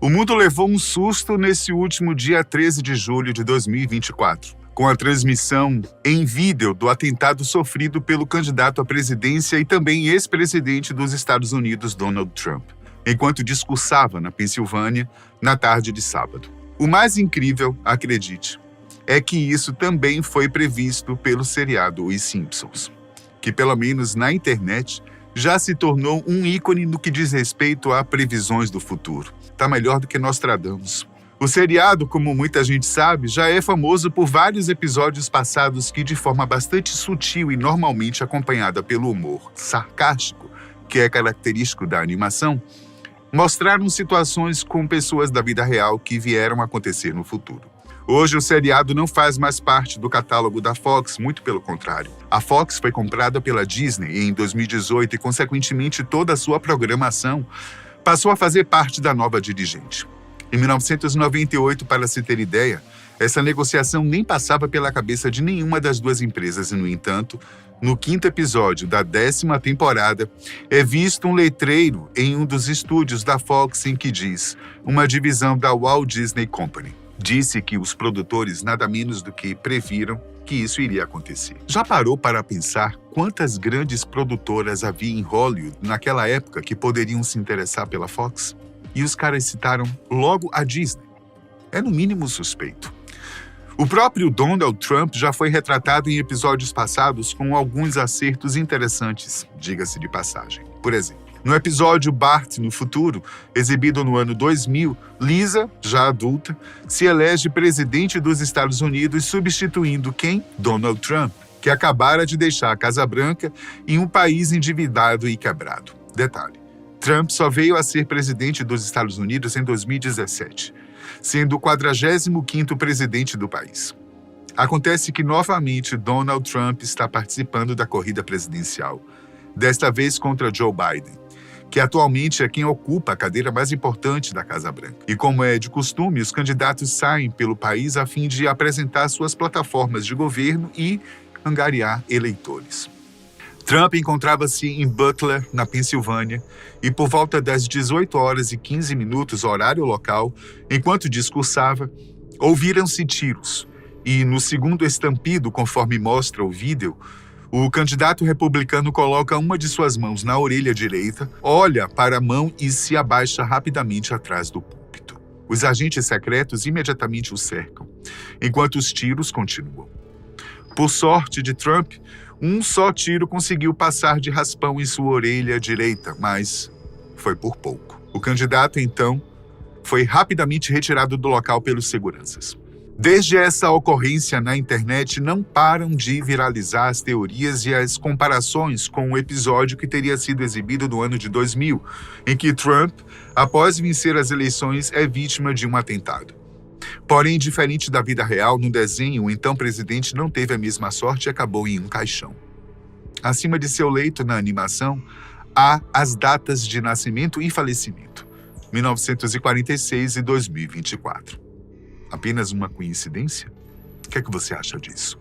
O mundo levou um susto nesse último dia 13 de julho de 2024, com a transmissão em vídeo do atentado sofrido pelo candidato à presidência e também ex-presidente dos Estados Unidos, Donald Trump, enquanto discursava na Pensilvânia na tarde de sábado. O mais incrível, acredite, é que isso também foi previsto pelo seriado Os Simpsons, que pelo menos na internet já se tornou um ícone no que diz respeito a previsões do futuro. Tá melhor do que Nostradamus. O seriado, como muita gente sabe, já é famoso por vários episódios passados que, de forma bastante sutil e normalmente acompanhada pelo humor sarcástico, que é característico da animação, mostraram situações com pessoas da vida real que vieram a acontecer no futuro. Hoje, o seriado não faz mais parte do catálogo da Fox, muito pelo contrário. A Fox foi comprada pela Disney em 2018 e, consequentemente, toda a sua programação passou a fazer parte da nova dirigente. Em 1998, para se ter ideia, essa negociação nem passava pela cabeça de nenhuma das duas empresas e, no entanto, no 5º episódio da 10ª temporada, é visto um letreiro em um dos estúdios da Fox em que diz uma divisão da Walt Disney Company. Disse que os produtores nada menos do que previram que isso iria acontecer. Já parou para pensar quantas grandes produtoras havia em Hollywood naquela época que poderiam se interessar pela Fox? E os caras citaram logo a Disney. É no mínimo suspeito. O próprio Donald Trump já foi retratado em episódios passados com alguns acertos interessantes, diga-se de passagem. Por exemplo, no episódio Bart no Futuro, exibido no ano 2000, Lisa, já adulta, se elege presidente dos Estados Unidos, substituindo quem? Donald Trump, que acabara de deixar a Casa Branca em um país endividado e quebrado. Detalhe, Trump só veio a ser presidente dos Estados Unidos em 2017, sendo o 45º presidente do país. Acontece que, novamente, Donald Trump está participando da corrida presidencial, desta vez contra Joe Biden, que atualmente é quem ocupa a cadeira mais importante da Casa Branca. E como é de costume, os candidatos saem pelo país a fim de apresentar suas plataformas de governo e angariar eleitores. Trump encontrava-se em Butler, na Pensilvânia, e por volta das 18h15, horário local, enquanto discursava, ouviram-se tiros. E no segundo estampido, conforme mostra o vídeo, o candidato republicano coloca uma de suas mãos na orelha direita, olha para a mão e se abaixa rapidamente atrás do púlpito. Os agentes secretos imediatamente o cercam, enquanto os tiros continuam. Por sorte de Trump, um só tiro conseguiu passar de raspão em sua orelha direita, mas foi por pouco. O candidato, então, foi rapidamente retirado do local pelos seguranças. Desde essa ocorrência na internet, não param de viralizar as teorias e as comparações com o episódio que teria sido exibido no ano de 2000, em que Trump, após vencer as eleições, é vítima de um atentado. Porém, diferente da vida real, no desenho, o então presidente não teve a mesma sorte e acabou em um caixão. Acima de seu leito na animação, há as datas de nascimento e falecimento, 1946 e 2024. Apenas uma coincidência? O que é que você acha disso?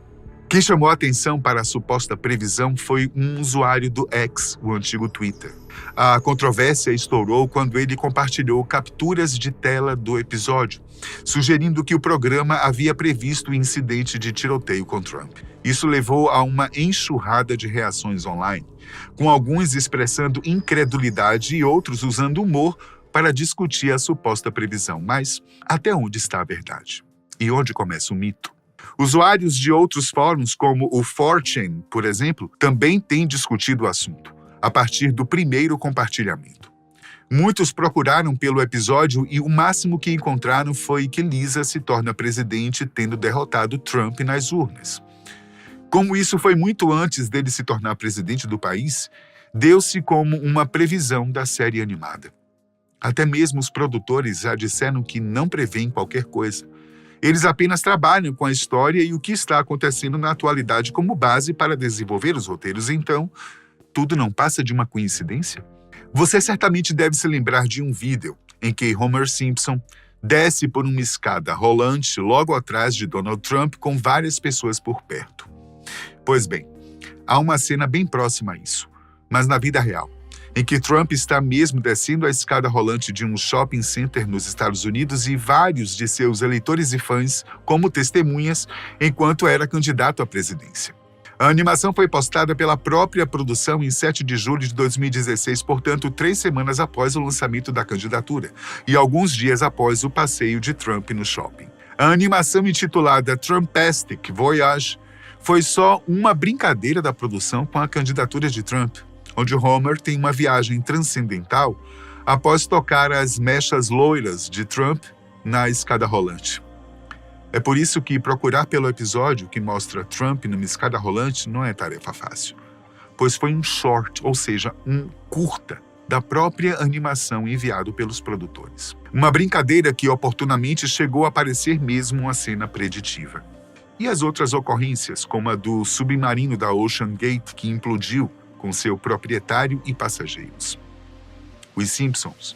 Quem chamou a atenção para a suposta previsão foi um usuário do X, o antigo Twitter. A controvérsia estourou quando ele compartilhou capturas de tela do episódio, sugerindo que o programa havia previsto o incidente de tiroteio com Trump. Isso levou a uma enxurrada de reações online, com alguns expressando incredulidade e outros usando humor para discutir a suposta previsão. Mas até onde está a verdade? E onde começa o mito? Usuários de outros fóruns, como o 4chan, por exemplo, também têm discutido o assunto, a partir do primeiro compartilhamento. Muitos procuraram pelo episódio e o máximo que encontraram foi que Lisa se torna presidente tendo derrotado Trump nas urnas. Como isso foi muito antes dele se tornar presidente do país, deu-se como uma previsão da série animada. Até mesmo os produtores já disseram que não prevêem qualquer coisa. Eles apenas trabalham com a história e o que está acontecendo na atualidade como base para desenvolver os roteiros. Então, tudo não passa de uma coincidência? Você certamente deve se lembrar de um vídeo em que Homer Simpson desce por uma escada rolante logo atrás de Donald Trump com várias pessoas por perto. Pois bem, há uma cena bem próxima a isso, mas na vida real. em que Trump está mesmo descendo a escada rolante de um shopping center nos Estados Unidos e vários de seus eleitores e fãs como testemunhas enquanto era candidato à presidência. A animação foi postada pela própria produção em 7 de julho de 2016, portanto, 3 semanas após o lançamento da candidatura e alguns dias após o passeio de Trump no shopping. A animação intitulada Trumpastic Voyage foi só uma brincadeira da produção com a candidatura de Trump, onde Homer tem uma viagem transcendental após tocar as mechas loiras de Trump na escada rolante. É por isso que procurar pelo episódio que mostra Trump numa escada rolante não é tarefa fácil, pois foi um short, ou seja, um curta, da própria animação enviado pelos produtores. Uma brincadeira que oportunamente chegou a parecer mesmo uma cena preditiva. E as outras ocorrências, como a do submarino da Ocean Gate que implodiu com seu proprietário e passageiros. Os Simpsons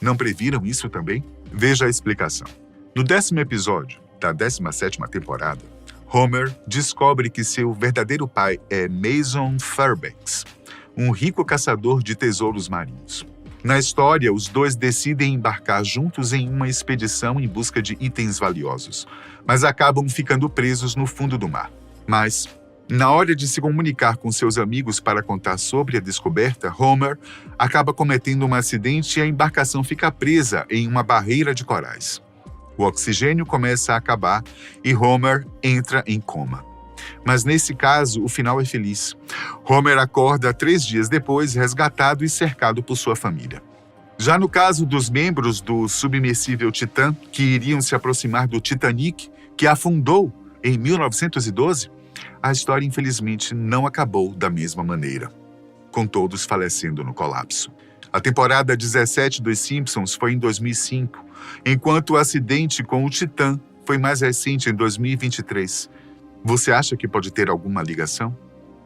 não previram isso também? Veja a explicação. No 10º episódio da 17ª temporada, Homer descobre que seu verdadeiro pai é Mason Fairbanks, um rico caçador de tesouros marinhos. Na história, os dois decidem embarcar juntos em uma expedição em busca de itens valiosos, mas acabam ficando presos no fundo do mar. Mas, na hora de se comunicar com seus amigos para contar sobre a descoberta, Homer acaba cometendo um acidente e a embarcação fica presa em uma barreira de corais. O oxigênio começa a acabar e Homer entra em coma. Mas nesse caso, o final é feliz. Homer acorda 3 dias depois, resgatado e cercado por sua família. Já no caso dos membros do submersível Titã, que iriam se aproximar do Titanic, que afundou em 1912, a história infelizmente não acabou da mesma maneira, com todos falecendo no colapso. A temporada 17 dos Simpsons foi em 2005, enquanto o acidente com o Titã foi mais recente em 2023. Você acha que pode ter alguma ligação?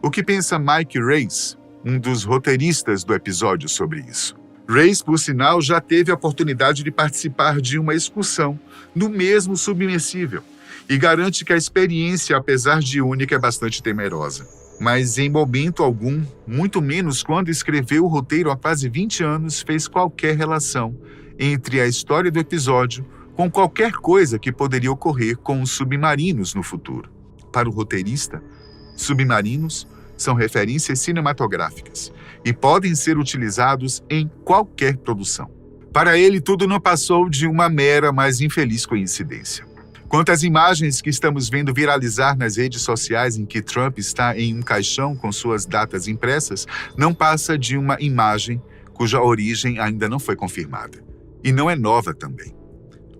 O que pensa Mike Reiss, um dos roteiristas do episódio, sobre isso? Reiss, por sinal, já teve a oportunidade de participar de uma excursão no mesmo submersível e garante que a experiência, apesar de única, é bastante temerosa. Mas em momento algum, muito menos quando escreveu o roteiro há quase 20 anos, fez qualquer relação entre a história do episódio com qualquer coisa que poderia ocorrer com os submarinos no futuro. Para o roteirista, submarinos são referências cinematográficas e podem ser utilizados em qualquer produção. Para ele, tudo não passou de uma mera, mas infeliz coincidência. Quanto às imagens que estamos vendo viralizar nas redes sociais em que Trump está em um caixão com suas datas impressas, não passa de uma imagem cuja origem ainda não foi confirmada. E não é nova também.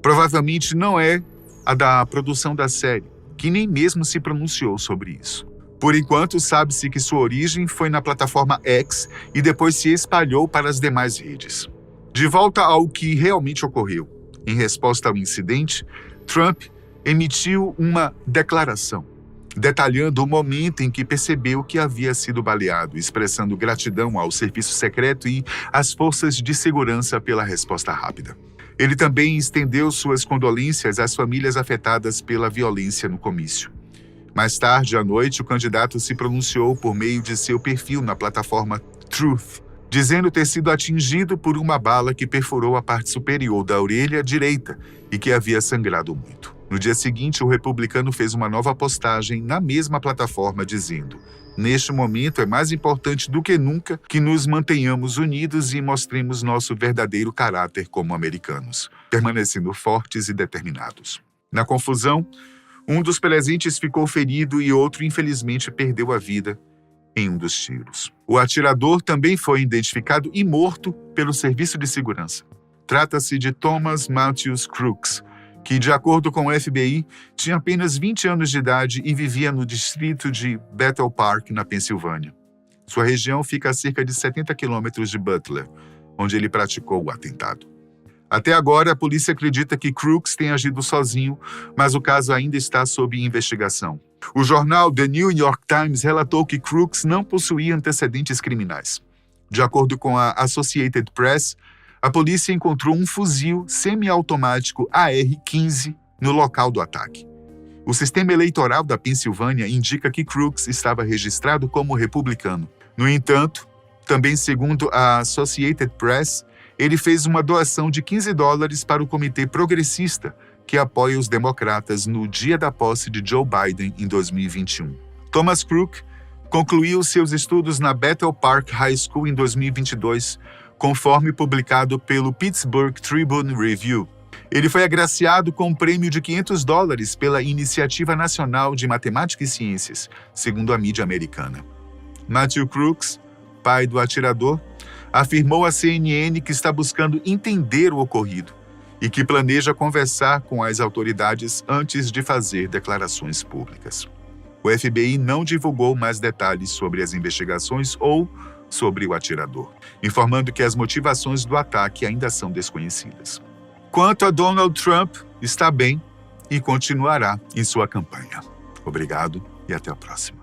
Provavelmente não é a da produção da série, que nem mesmo se pronunciou sobre isso. Por enquanto, sabe-se que sua origem foi na plataforma X e depois se espalhou para as demais redes. De volta ao que realmente ocorreu. Em resposta ao incidente, Trump emitiu uma declaração, detalhando o momento em que percebeu que havia sido baleado, expressando gratidão ao serviço secreto e às forças de segurança pela resposta rápida. Ele também estendeu suas condolências às famílias afetadas pela violência no comício. Mais tarde à noite, o candidato se pronunciou por meio de seu perfil na plataforma Truth, dizendo ter sido atingido por uma bala que perfurou a parte superior da orelha direita e que havia sangrado muito. No dia seguinte, o republicano fez uma nova postagem na mesma plataforma dizendo: "Neste momento é mais importante do que nunca que nos mantenhamos unidos e mostremos nosso verdadeiro caráter como americanos, permanecendo fortes e determinados." Na confusão, um dos presentes ficou ferido e outro, infelizmente, perdeu a vida em um dos tiros. O atirador também foi identificado e morto pelo serviço de segurança. Trata-se de Thomas Matthews Crooks, que, de acordo com o FBI, tinha apenas 20 anos de idade e vivia no distrito de Bethel Park, na Pensilvânia. Sua região fica a cerca de 70 quilômetros de Butler, onde ele praticou o atentado. Até agora, a polícia acredita que Crooks tem agido sozinho, mas o caso ainda está sob investigação. O jornal The New York Times relatou que Crooks não possuía antecedentes criminais. De acordo com a Associated Press, a polícia encontrou um fuzil semiautomático AR-15 no local do ataque. O sistema eleitoral da Pensilvânia indica que Crooks estava registrado como republicano. No entanto, Também, segundo a Associated Press, ele fez uma doação de $15 para o Comitê Progressista, que apoia os democratas no dia da posse de Joe Biden em 2021. Thomas Crook concluiu seus estudos na Bethel Park High School em 2022, conforme publicado pelo Pittsburgh Tribune Review. Ele foi agraciado com um prêmio de $500 pela Iniciativa Nacional de Matemática e Ciências, segundo a mídia americana. Matthew Crooks, pai do atirador, afirmou à CNN que está buscando entender o ocorrido e que planeja conversar com as autoridades antes de fazer declarações públicas. O FBI não divulgou mais detalhes sobre as investigações ou sobre o atirador, informando que as motivações do ataque ainda são desconhecidas. Quanto a Donald Trump, está bem e continuará em sua campanha. Obrigado e até a próxima.